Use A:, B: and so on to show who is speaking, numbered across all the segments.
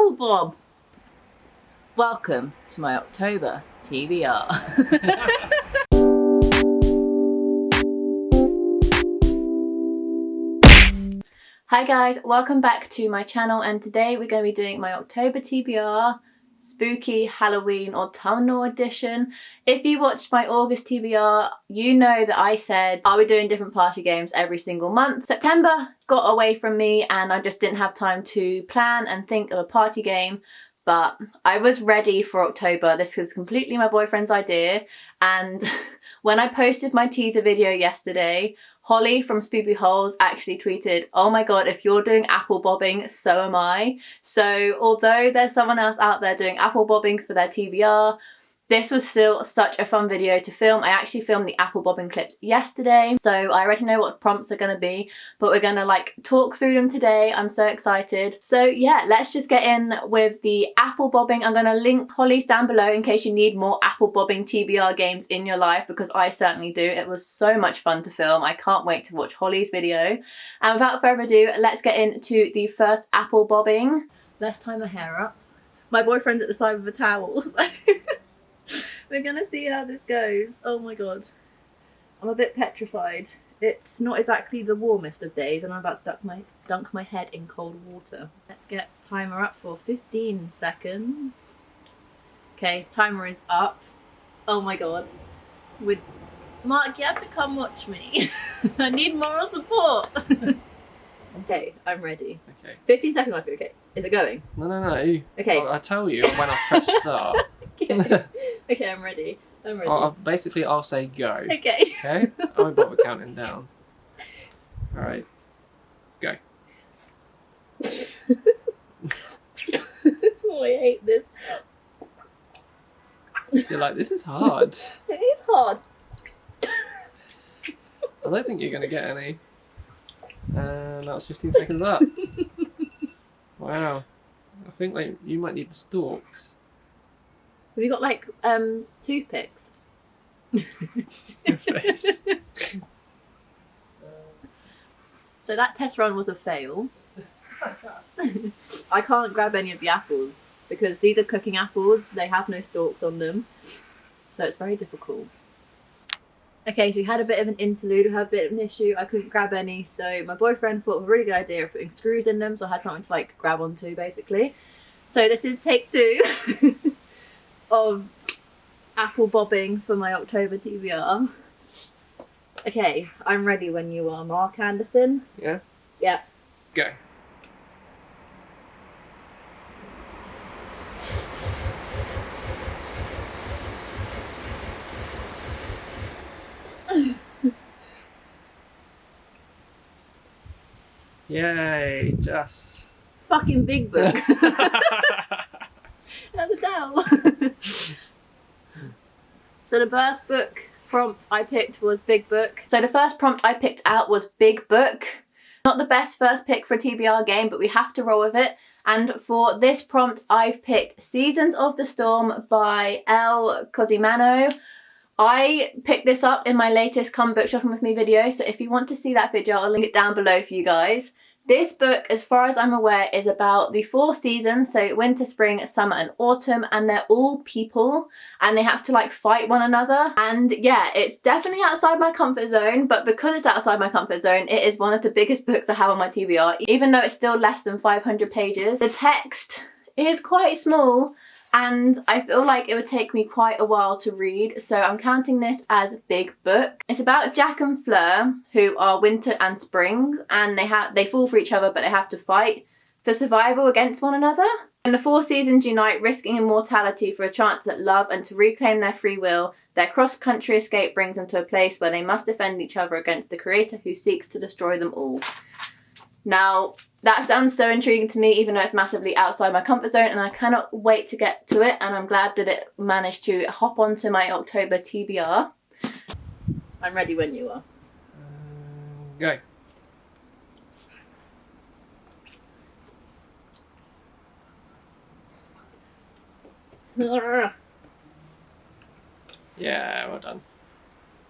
A: apple bob. Welcome to my October TBR. Hi guys, welcome back to my channel, and today we're going to be doing my October TBR spooky Halloween autumnal edition. If you watched my August TBR, you know that I said I'll be doing different party games every single month. September got away from me and I just didn't have time to plan and think of a party game, but I was ready for October. This was completely my boyfriend's idea, and when I posted my teaser video yesterday, Holly from Spoopyhols actually tweeted, "Oh my god, if you're doing apple bobbing, so am I." So although there's someone else out there doing apple bobbing for their TBR, this was still such a fun video to film. I actually filmed the apple bobbing clips yesterday, so I already know what prompts are going to be, but we're going to like talk through them today. I'm so excited. So yeah, let's just get in with the apple bobbing. I'm going to link Holly's down below in case you need more apple bobbing TBR games in your life, because I certainly do. It was so much fun to film. I can't wait to watch Holly's video. And without further ado, let's get into the first apple bobbing. Let's tie my hair up. My boyfriend's at the side with the towels. We're gonna see how this goes. Oh my god. I'm a bit petrified. It's not exactly the warmest of days and I'm about to dunk my head in cold water. Let's get timer up for 15 seconds. Okay, timer is up. Oh my god. Mark, you have to come watch me. I need moral support. Okay, I'm ready. Okay. 15 seconds might be okay. Is it going?
B: No.
A: Okay.
B: I tell you when I press start.
A: Okay, I'm ready.
B: Basically, I'll say go.
A: Okay.
B: Okay? I won't bother counting down. Alright. Go.
A: Oh, I hate this.
B: You're like, this is hard.
A: It is hard.
B: I don't think you're going to get any. And that was 15 seconds up. Wow. I think like you might need the stalks.
A: Have you got like toothpicks?
B: Your face.
A: So that test run was a fail. I can't grab any of the apples because these are cooking apples. They have no stalks on them, so it's very difficult. Okay, so we had a bit of an interlude, we had a bit of an issue. I couldn't grab any, so my boyfriend thought of a really good idea of putting screws in them, so I had something to like grab onto basically. So this is take 2 of apple bobbing for my October TBR. Okay, I'm ready when you are, Mark Anderson.
B: Yeah?
A: Yeah.
B: Go. Yay, Jess.
A: Fucking big book. Another towel. So the first book prompt I picked was Big Book. So the first prompt I picked out was Big Book. Not the best first pick for a TBR game, but we have to roll with it. And for this prompt, I've picked Seasons of the Storm by L. Cosimano. I picked this up in my latest Come Book Shopping With Me video, so if you want to see that video, I'll link it down below for you guys. This book, as far as I'm aware, is about the 4 seasons, so winter, spring, summer and autumn, and they're all people and they have to like fight one another. And yeah, it's definitely outside my comfort zone, but because it's outside my comfort zone, it is one of the biggest books I have on my TBR, even though it's still less than 500 pages. The text is quite small, and I feel like it would take me quite a while to read, so I'm counting this as Big Book. It's about Jack and Fleur, who are winter and spring, and they fall for each other, but they have to fight for survival against one another. And the 4 seasons unite, risking immortality for a chance at love and to reclaim their free will. Their cross-country escape brings them to a place where they must defend each other against the creator who seeks to destroy them all. Now, that sounds so intriguing to me, even though it's massively outside my comfort zone, and I cannot wait to get to it, and I'm glad that it managed to hop onto my October TBR. I'm ready when you are.
B: Go. Yeah, well done.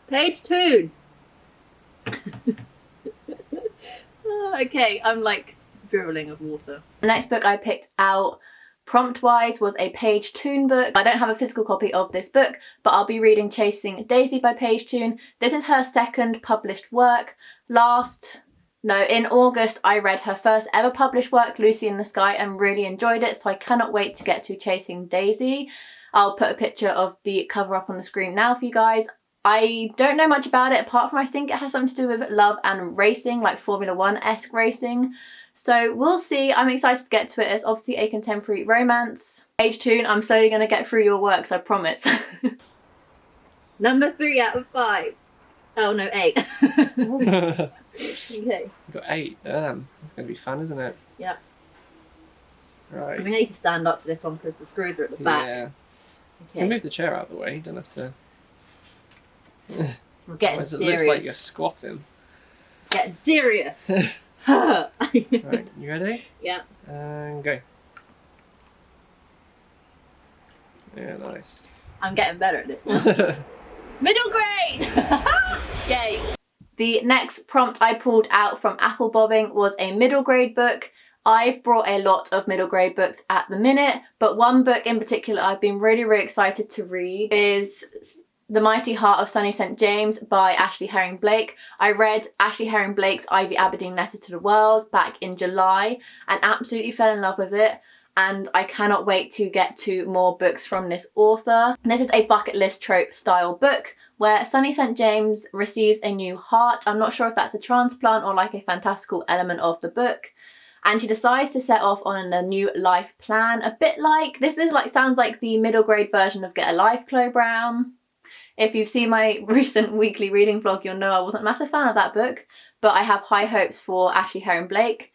A: Page 2. Okay, I'm like dribbling of water. The next book I picked out prompt-wise was a Page Toon book. I don't have a physical copy of this book, but I'll be reading Chasing Daisy by Page Toon. This is her second published work. In August, I read her first ever published work, Lucy in the Sky, and really enjoyed it, so I cannot wait to get to Chasing Daisy. I'll put a picture of the cover up on the screen now for you guys. I don't know much about it, apart from I think it has something to do with love and racing, like Formula 1-esque racing. So we'll see. I'm excited to get to it. It's obviously a contemporary romance. Page Toon, I'm slowly going to get through your works, I promise.
C: Number 3 out of 5. Oh no, 8. Okay.
B: We've got 8. Damn. That's going to be fun, isn't it?
C: Yeah.
B: Right.
C: I mean, I need to stand up for this one because the screws are at the back.
B: Yeah.
C: Okay.
B: You can move the chair out of the way. You don't have to.
C: We're getting
B: Otherwise
C: serious.
B: It looks like you're squatting.
C: Getting serious.
B: Right, you ready?
C: Yeah.
B: And go. Yeah, nice.
C: I'm getting better at this now. Middle grade! Yay.
A: The next prompt I pulled out from Apple Bobbing was a middle grade book. I've brought a lot of middle grade books at the minute, but one book in particular I've been really, really excited to read is The Mighty Heart of Sunny St. James by Ashley Herring Blake. I read Ashley Herring Blake's Ivy Aberdeen Letter to the World back in July and absolutely fell in love with it. And I cannot wait to get to more books from this author. This is a bucket list trope style book where Sunny St. James receives a new heart. I'm not sure if that's a transplant or like a fantastical element of the book. And she decides to set off on a new life plan, a bit like, sounds like the middle grade version of Get a Life, Chloe Brown. If you've seen my recent weekly reading vlog, you'll know I wasn't a massive fan of that book, but I have high hopes for Ashley Herring Blake.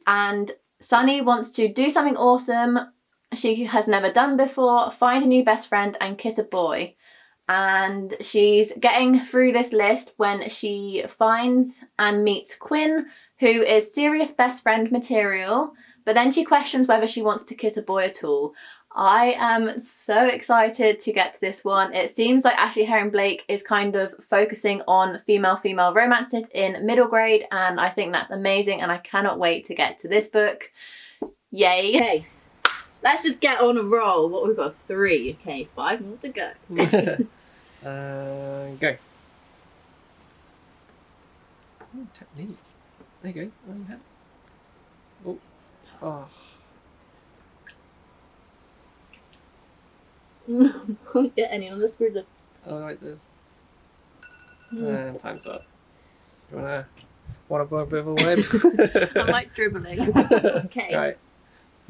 A: And Sunny wants to do something awesome she has never done before, find a new best friend and kiss a boy. And she's getting through this list when she finds and meets Quinn, who is serious best friend material, but then she questions whether she wants to kiss a boy at all. I am so excited to get to this one. It seems like Ashley Herring Blake is kind of focusing on female-female romances in middle grade, and I think that's amazing, and I cannot wait to get to this book. Yay.
C: Okay, let's just get on a roll. What, we've got 3. Okay, 5 more to go.
B: Go. Ooh, technique. There you go. Oh, you had. Oh. Oh.
C: Can't get any on the screws.
B: I like this. And time's up. You wanna go a bit of a web?
C: I'm like dribbling. Okay.
B: Right.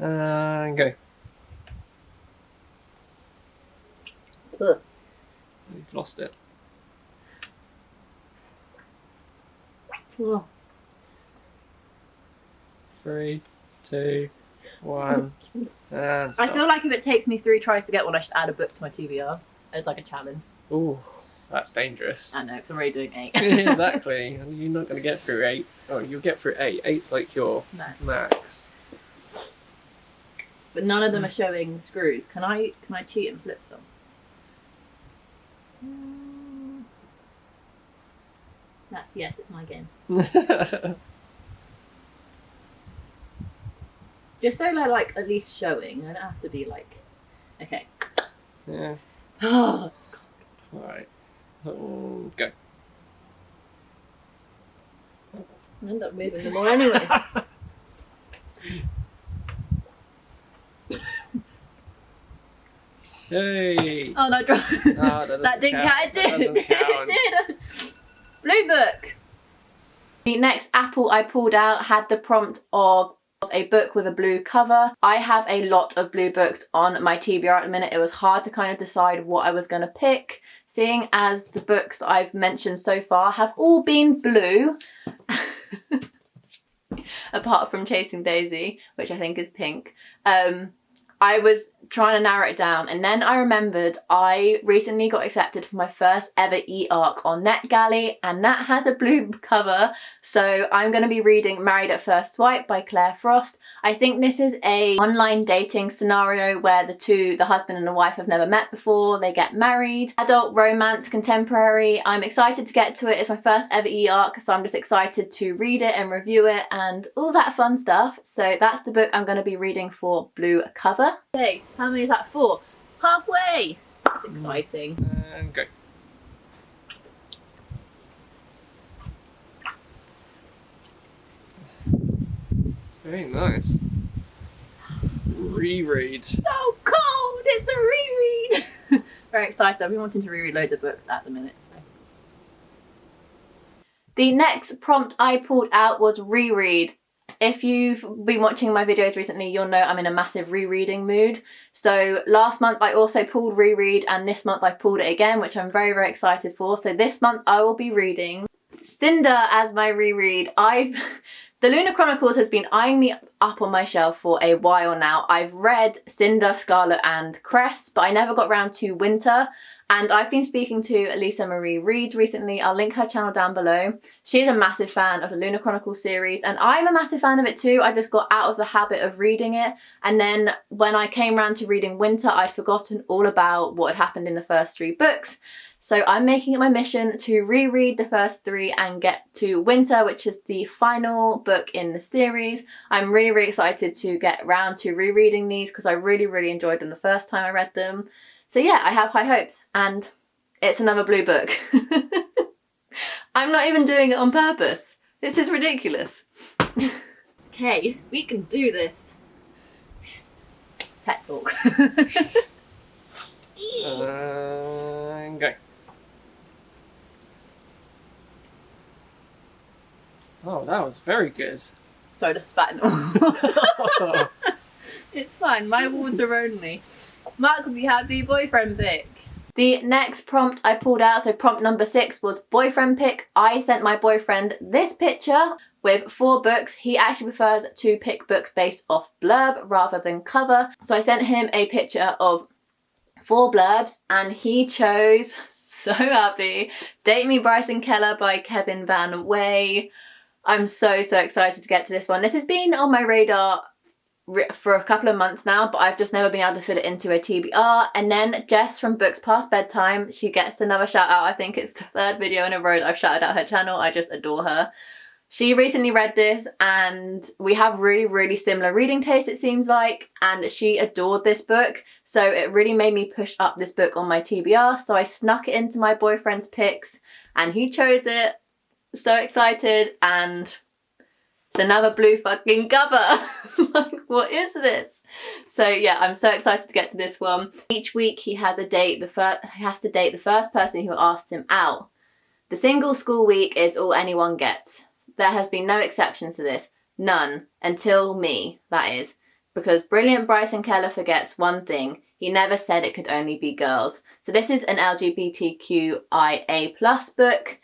B: And go.
C: Ugh.
B: You've lost it.
C: Oh.
B: 3, 2, 1, and stop.
C: I feel like if it takes me 3 tries to get one, I should add a book to my TBR. It's like a challenge.
B: Ooh, that's dangerous.
C: I know, because I'm already doing 8.
B: Exactly. You're not going to get through 8. Oh, you'll get through 8. 8's like your max.
C: But none of them are showing screws. Can I cheat and flip some? That's yes, it's my game. Just so they're like at least showing. I don't have to be like, okay.
B: Yeah.
C: Oh,
B: Alright. Oh, go.
C: I'll end up moving them all anyway.
B: Yay!
C: Oh no, that didn't count. It did.
B: That doesn't count.
C: It did. Blue book.
A: The next apple I pulled out had the prompt of a book with a blue cover. I have a lot of blue books on my TBR at the minute. It was hard to kind of decide what I was going to pick, seeing as the books I've mentioned so far have all been blue. Apart from Chasing Daisy, which I think is pink. I was trying to narrow it down, and then I remembered I recently got accepted for my first ever e-arc on NetGalley, and that has a blue cover, so I'm going to be reading Married at First Swipe by Claire Frost. I think this is a online dating scenario where the husband and the wife have never met before, they get married. Adult romance, contemporary. I'm excited to get to it. It's my first ever e-arc, so I'm just excited to read it and review it and all that fun stuff. So that's the book I'm going to be reading for blue cover.
C: Okay, how many is that for? Halfway! That's exciting.
B: And go. Very nice. Reread.
C: So cold! It's a reread! Very excited. I've been wanting to reread loads of books at the minute. So.
A: The next prompt I pulled out was Reread. If you've been watching my videos recently, you'll know I'm in a massive rereading mood. So last month I also pulled Reread, and this month I pulled it again, which I'm very, very excited for. So this month I will be reading Cinder as my reread. The Lunar Chronicles has been eyeing me up on my shelf for a while now. I've read Cinder, Scarlet and Cress, but I never got around to Winter. And I've been speaking to Lisa Marie Reads recently. I'll link her channel down below. She is a massive fan of the Lunar Chronicles series, and I'm a massive fan of it too. I just got out of the habit of reading it. And then when I came around to reading Winter, I'd forgotten all about what had happened in the first 3 books. So I'm making it my mission to reread the first 3 and get to Winter, which is the final book in the series. I'm really, really excited to get around to rereading these because I really, really enjoyed them the first time I read them. So yeah, I have high hopes, and it's another blue book. I'm not even doing it on purpose. This is ridiculous.
C: Okay, we can do this. Pet talk.
B: And go. Oh, that was very good.
C: Sorry, just spat in the water. It's fine, my water only. Mark will be happy, boyfriend pick.
A: The next prompt I pulled out, so prompt number 6 was boyfriend pick. I sent my boyfriend this picture with 4 books. He actually prefers to pick books based off blurb rather than cover. So I sent him a picture of 4 blurbs and he chose, so happy, Date Me Bryson Keller by Kevin Van Way. I'm so excited to get to this one. This has been on my radar for a couple of months now, but I've just never been able to fit it into a TBR. And then Jess from Books Past Bedtime, she gets another shout out. I think it's the 3rd video in a row that I've shouted out her channel. I just adore her. She recently read this and we have really, really similar reading tastes, it seems like, and she adored this book. So it really made me push up this book on my TBR. So I snuck it into my boyfriend's picks and he chose it. So excited, and it's another blue fucking cover. Like, what is this? So yeah, I'm so excited to get to this one. Each week he has a date. He has to date the first person who asks him out. The single school week is all anyone gets. There has been no exceptions to this. None. Until me, that is. Because brilliant Bryson Keller forgets one thing. He never said it could only be girls. So this is an LGBTQIA+ book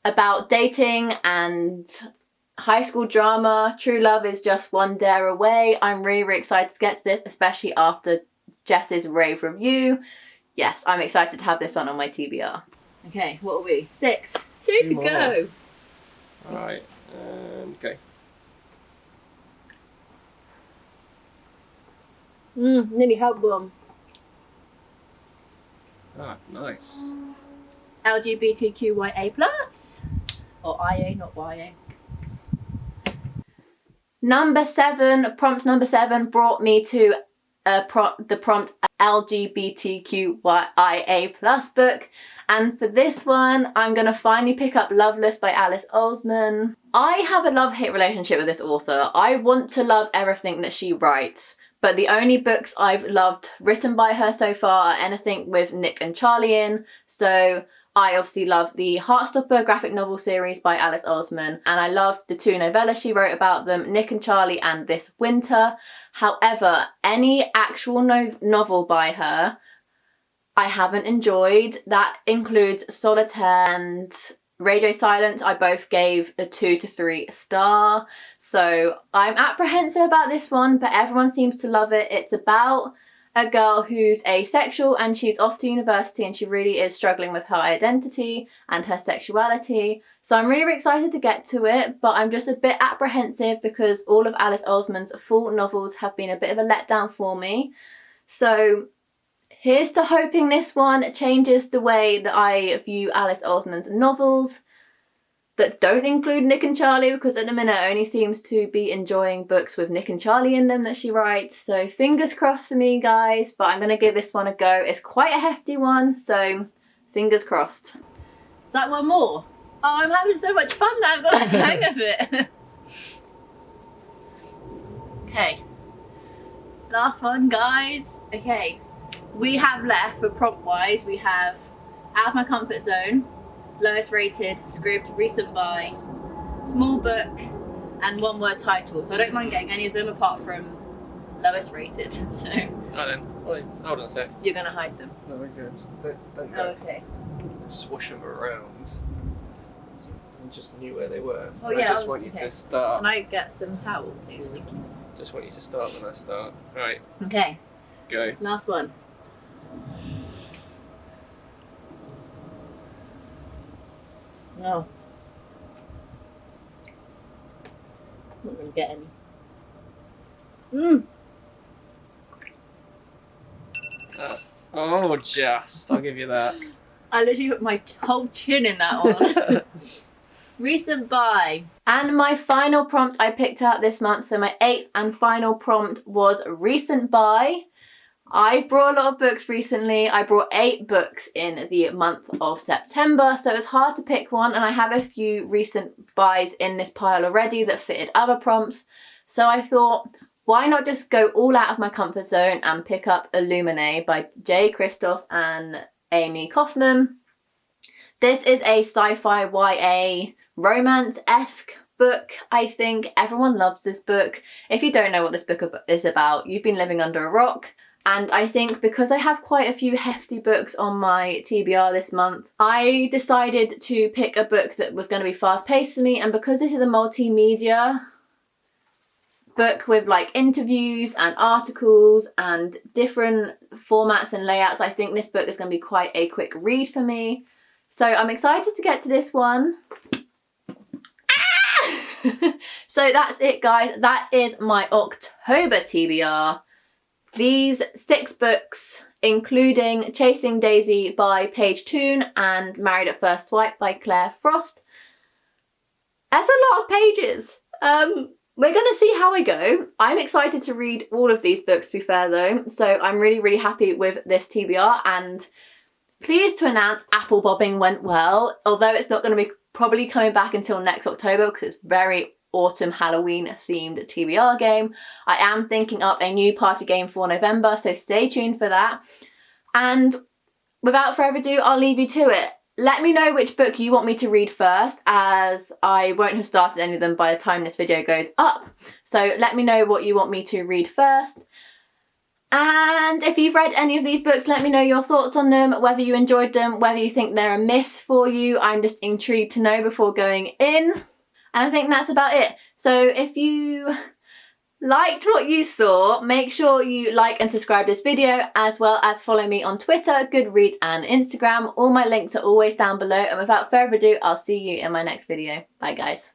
A: about dating and high school drama. True love is just one dare away. I'm really, really excited to get to this, especially after Jess's rave review. Yes, I'm excited to have this one on my TBR.
C: Okay, what are we? 6. 2 to
B: more.
C: go.
B: Alright, and go.
C: Nearly had one.
B: Ah, nice.
C: LGBTQIA+. Or IA, not YA.
A: Number 7, prompt number 7 brought me to the prompt LGBTQIA+ book. And for this one, I'm going to finally pick up Loveless by Alice Oseman. I have a love-hate relationship with this author. I want to love everything that she writes, but the only books I've loved written by her so far are anything with Nick and Charlie in. So I obviously love the Heartstopper graphic novel series by Alice Oseman, and I loved the 2 novellas she wrote about them, Nick and Charlie and This Winter. However, any actual novel by her I haven't enjoyed. That includes Solitaire and Radio Silence. I both gave a 2 to 3 star. So I'm apprehensive about this one, but everyone seems to love it. It's about a girl who's asexual and she's off to university and she really is struggling with her identity and her sexuality. So I'm really excited to get to it, but I'm just a bit apprehensive because all of Alice Oseman's full novels have been a bit of a letdown for me. So here's to hoping this one changes the way that I view Alice Oseman's novels that don't include Nick and Charlie, because at the minute I only seems to be enjoying books with Nick and Charlie in them that she writes. So fingers crossed for me, guys, but I'm going to give this one a go. It's quite a hefty one, so fingers crossed.
C: Is that one more? Oh, I'm having so much fun now, I've got the hang of it. Okay. Last one, guys. Okay. We have left, for prompt-wise, we have Out of My Comfort Zone, Lowest Rated, Scribd, Recent Buy, Small Book, and One Word Title. So I don't mind getting any of them apart from Lowest Rated. So.
B: Oh then, wait, hold on a sec.
C: You're gonna hide them.
B: No, we're good. Don't
C: Oh,
B: go.
C: okay.
B: Swoosh them around. I just knew where they were.
C: Oh,
B: I
C: yeah,
B: just want you
C: okay.
B: to start.
C: Can I get some towel, please? Thank you.
B: Just want you to start when I start. Right,
C: Okay.
B: go.
C: Last one. No. Not gonna get any.
B: Oh, just. I'll give you that.
C: I literally put my whole chin in that one. Recent buy.
A: And my final prompt I picked out this month, so my 8th and final prompt was recent buy. I brought a lot of books recently. I brought 8 books in the month of September, so it was hard to pick one, and I have a few recent buys in this pile already that fitted other prompts. So I thought, why not just go all out of my comfort zone and pick up Illuminae by Jay Kristoff and Amy Kaufman. This is a sci-fi YA romance-esque book. I think everyone loves this book. If you don't know what this book is about, you've been living under a rock. And I think because I have quite a few hefty books on my TBR this month, I decided to pick a book that was going to be fast-paced for me. And because this is a multimedia book with like interviews and articles and different formats and layouts, I think this book is going to be quite a quick read for me. So I'm excited to get to this one. So that's it, guys. That is my October TBR. These 6 books, including Chasing Daisy by Paige Toon and Married at First Swipe by Claire Frost. That's a lot of pages. We're going to see how I go. I'm excited to read all of these books, to be fair though. So I'm really happy with this TBR, and pleased to announce apple bobbing went well, although it's not going to be probably coming back until next October because it's very autumn Halloween themed TBR game. I am thinking up a new party game for November, so stay tuned for that. And without further ado, I'll leave you to it. Let me know which book you want me to read first, as I won't have started any of them by the time this video goes up. So let me know what you want me to read first. And if you've read any of these books, let me know your thoughts on them, whether you enjoyed them, whether you think they're a miss for you. I'm just intrigued to know before going in. And I think that's about it. So if you liked what you saw, make sure you like and subscribe to this video, as well as follow me on Twitter, Goodreads and Instagram. All my links are always down below. And without further ado, I'll see you in my next video. Bye guys.